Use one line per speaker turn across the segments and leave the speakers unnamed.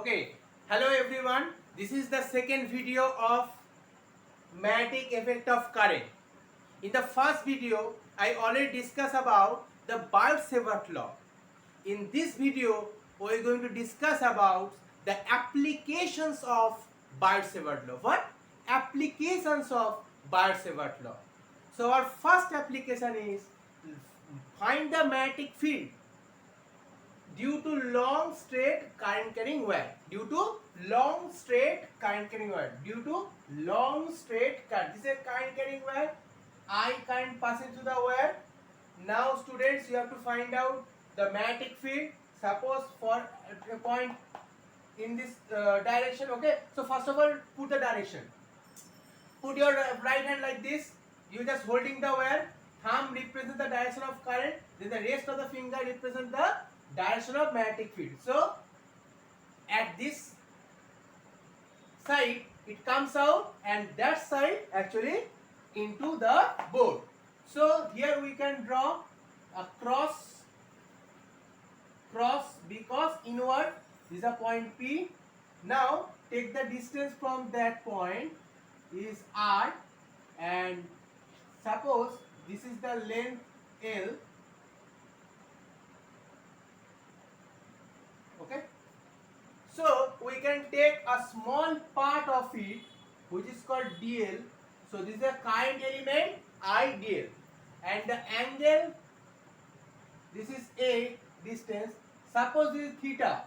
Okay, hello everyone. This is the second video of magnetic effect of current. In the first video, I already discussed about the Biot-Savart law. In this video, we are going to discuss about the applications of Biot-Savart law. What? Applications of Biot-Savart law. So our first application is find the magnetic field due to long straight current carrying wire. Due to long straight current carrying wire. Due to long straight current. This is a current carrying wire. I current passing through the wire. Now students, you have to find out the magnetic field. Suppose for a point in this direction. Okay. So first of all, put the direction. Put your right hand like this. You just holding the wire. Thumb represents the direction of current. Then the rest of the finger represents the direction of magnetic field. So at this side it comes out and that side actually into the board. So here we can draw a cross because inward. This is a point P. Now take the distance from that point is R, and suppose this is the length L. Okay, so we can take a small part of it which is called dl. So this is a current element idl, and the angle, this is a distance. Suppose this is theta.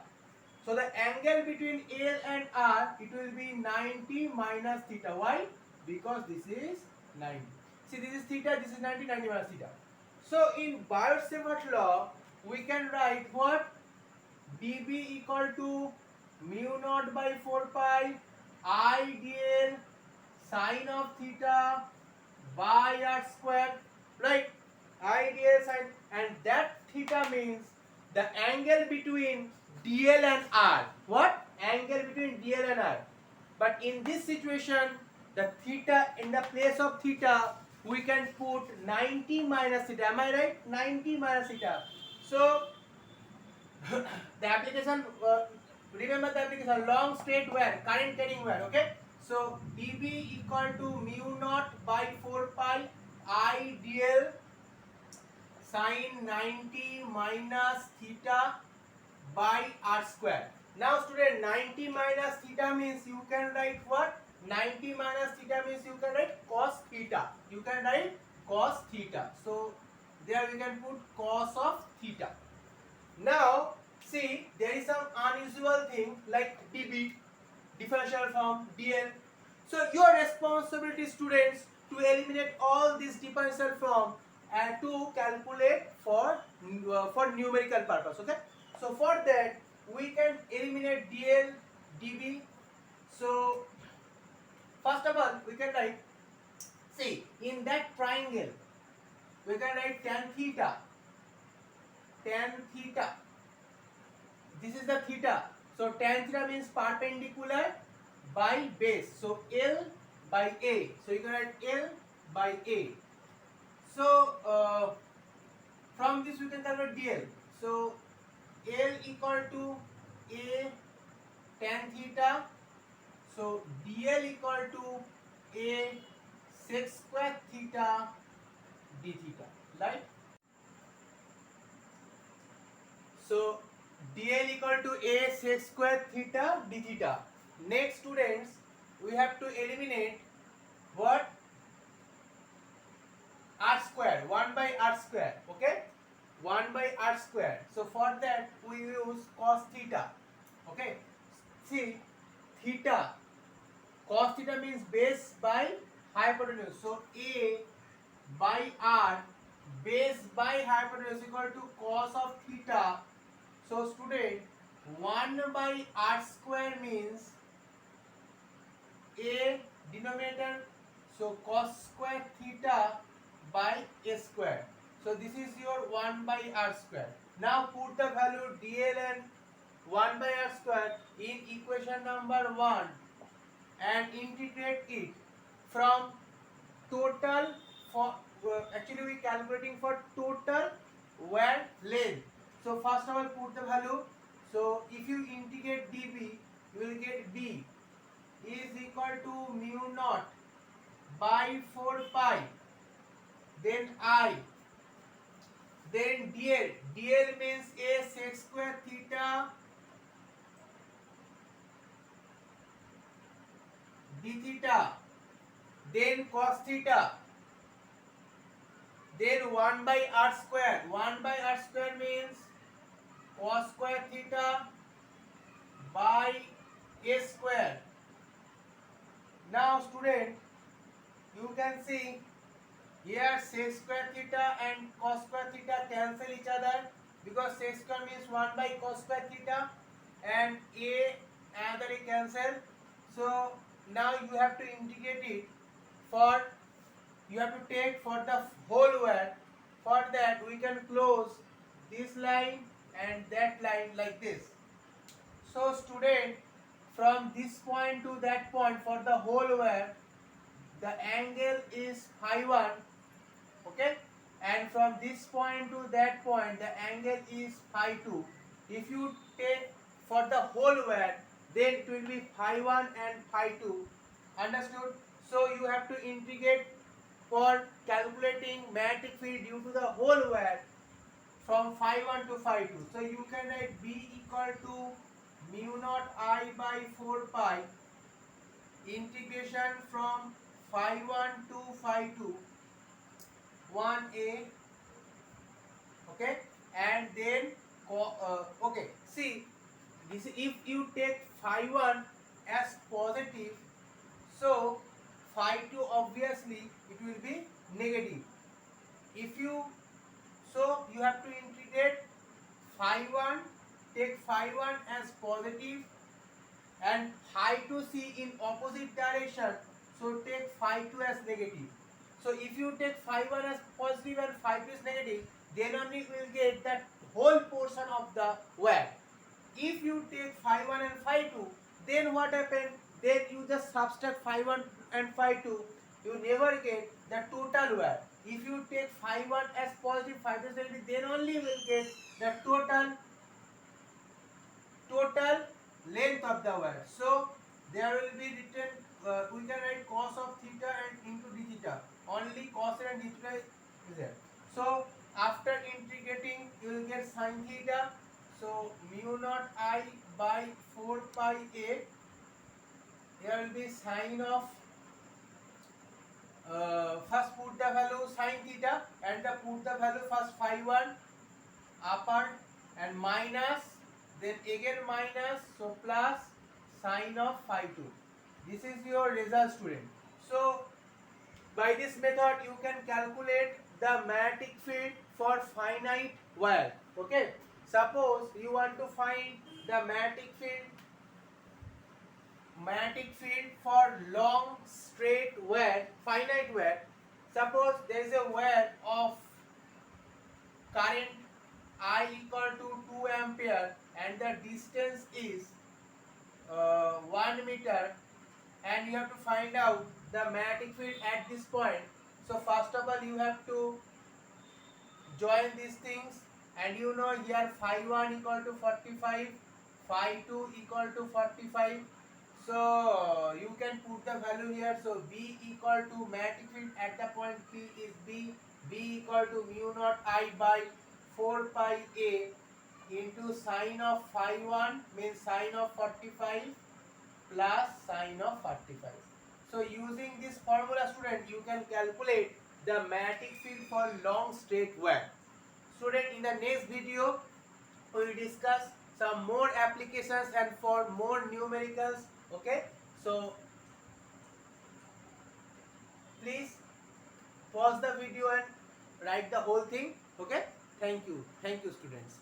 So the angle between L and R, it will be 90 minus theta. Why? Because this is 90. See, this is theta, this is 90, 90 minus theta. So in Biot-Savart law, we can write what? dB equal to mu naught by 4 pi I dl sine of theta by r square, right? I dl sine, and that theta means the angle between dl and r. What? Angle between dl and r. But in this situation, the theta, in the place of theta, we can put 90 minus theta. Am I right? 90 minus theta. So the application, remember the application, long straight wire, current carrying wire. Okay, so dB equal to mu naught by 4 pi I dl sine 90 minus theta by r square. Now student, 90 minus theta means you can write what? 90 minus theta means you can write cos theta. You can write cos theta. So there we can put cos of theta. Now see, there is some unusual thing like dB, differential from dl. So your responsibility, students, to eliminate all these differential form and to calculate for numerical purpose. Okay, so for that we can eliminate dl, dB. So first of all we can write, see, in that triangle we can write tan theta. Tan theta, this is the theta. So tan theta means perpendicular by base. So L by A. So you can write L by A. So from this we can calculate dl. So L equal to A tan theta. So dl equal to A sec square theta d theta, right? So dl equal to A sec square theta d theta. Next students, we have to eliminate what? R square, 1 by r square. Okay, 1 by r square. So for that we use cos theta. Okay, see, theta, cos theta means base by hypotenuse. So A by r, base by hypotenuse equal to cos of theta. So student, 1 by r square means A denominator, so cos square theta by a square. So this is your 1 by r square. Now put the value dl and 1 by r square in equation number 1 and integrate it from total, for actually we calculating for total wire length. So first of all put the value. So if you integrate dB, you will get B is equal to mu naught by 4 pi, then I, then dl. Dl means a sec square theta d theta, then cos theta, then 1 by r square. 1 by r square means cos square theta by a square. Now student, you can see here sec square theta and cos square theta cancel each other, because sec square means 1 by cos square theta and a another a cancel. So now you have to integrate it for, you have to take for the whole word. For that we can close this line and that line like this. So student, from this point to that point for the whole word, the angle is phi 1, okay, and from this point to that point the angle is phi 2. If you take for the whole word, then it will be phi 1 and phi 2. Understood? So you have to integrate for calculating magnetic field due to the whole word from phi 1 to phi 2. So you can write B equal to mu naught I by 4 pi integration from phi 1 to phi 2 1a, okay, and then okay, see this, if you take phi 1 as positive, so phi 2 obviously it will be negative. If you, so you have to integrate phi 1, take phi 1 as positive and phi 2 see in opposite direction, so take phi 2 as negative. So if you take phi 1 as positive and phi 2 is negative, then only you will get that whole portion of the word. If you take phi 1 and phi 2, then what happens? Then you just subtract phi 1 and phi 2, you never get the total word. If you take phi 1 as positive, phi 2 as negative, then only you will get the total length of the word. So there will be written, we can write cos of theta and into d theta. Only cos and d theta is there. So after integrating, you will get sin theta. So mu naught I by 4 pi a. Here will be sine of, first put the value sin theta and the put the value first phi 1 upper and minus, then again minus, so plus sine of phi 2. This is your result, student. So by this method you can calculate the magnetic field for finite wire. Okay, suppose you want to find the magnetic field for long straight wire, finite wire. Suppose there is a wire of current I equal to 2 ampere and the distance is 1 meter, and you have to find out the magnetic field at this point. So first of all you have to join these things, and you know here phi 1 equal to 45, phi 2 equal to 45. So you can put the value here. So B equal to magnetic field at the point P is B equal to mu naught I by 4 pi a into sine of phi 1 means sine of 45 plus sine of 45. So using this formula, student, you can calculate the magnetic field for long straight wire. Student, in the next video we will discuss some more applications and for more numericals. Okay, so please pause the video and write the whole thing. Okay, thank you students.